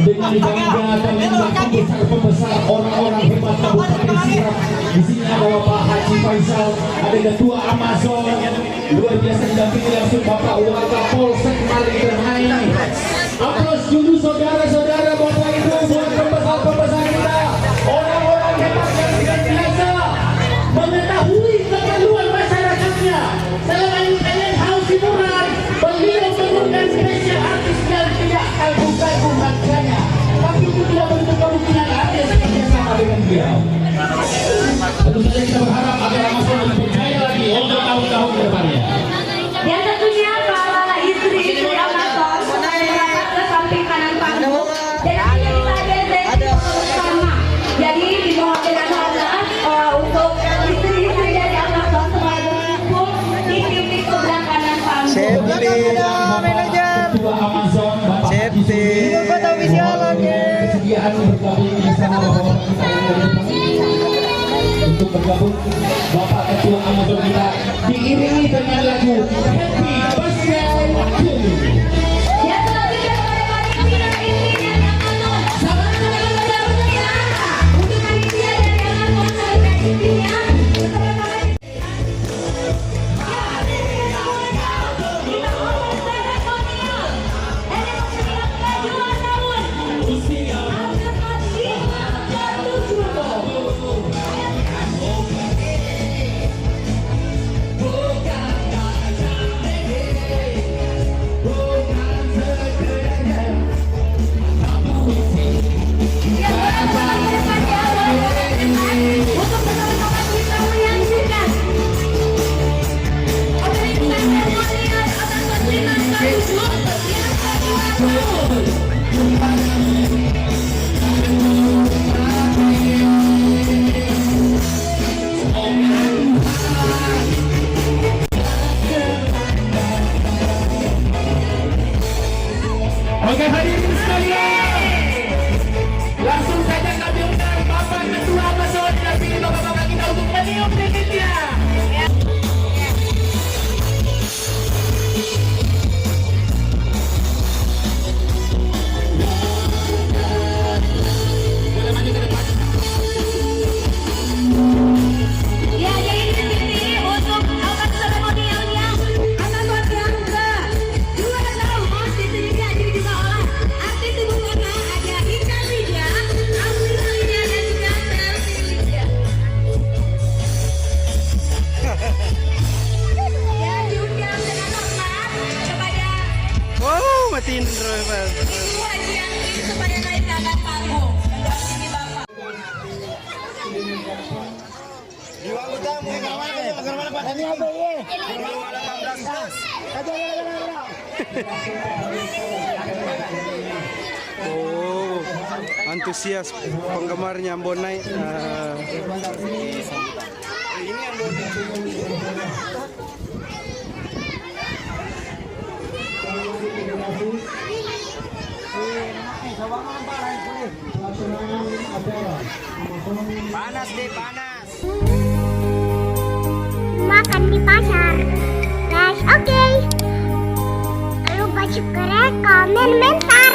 dengan bangga dan pembesar orang-orang hebat Kabupaten Sidrap. Di sini ada Bapak Haji Faisal, ada Ketua Amazon, luar biasa didampingi langsung Bapak Wakapolsek Malikrahai. Aplaus dulu saudara-saudara, Bapak Ibu, buat pembesar-pembesar kita, orang-orang hebat yang tidak biasa mengetahui keperluan masyarakatnya. Selama ini kalian haus hiburan, beliau memerlukan spesial artis yang tidak kalbu-kalbu maksanya, tapi itu tidak bentuk kemungkinan artis kerjasama dengan beliau. Tentu saja kita berharap agar Amazon lebih berjaya lagi untuk tahun-tahun ke depannya. Dan tentunya para istri-istri Amazon merapat ke samping kanan panggung dan kita ada bersama. Jadi dimohon dengan hormat untuk istri-istri dari Amazon semuanya berkumpul di titik sebelah kanan panggung. Ketua Amazon Bapak Haji kesediaan bergabung bersama Bapak kita untuk bergabung. Bapak Ketua Amazon kita diiringi dengan lagu Happy Birthday to you. Ya, selanjutnya kepada panitia dari Amazon. Selamat datang ya untuk panitia dari Amazon dan istrinya. Oke, hadirin sekalian, langsung saja kami undang Bapak Ketua Amazon dan bapak-bapak kita untuk meniup lilinnya. Ya, jadi ini untuk alat seremonialnya akan bergerak ke 2 tahun. Di sini dihadiri juga oleh artis ibu kota, ada Ika Lydia, Amira Lydia, dan juga Selvi Lydia. Dan diundang dengan hormat kepada Wow, matiin driver. Ibu Haji Yanti supaya naik ke atas panggung mendampingi Bapak. Oh, antusias penggemarnya Ambon naik. Panas deh, panas. Makan di pasar. Guys, oke. Lupa subscribe, komen, mental.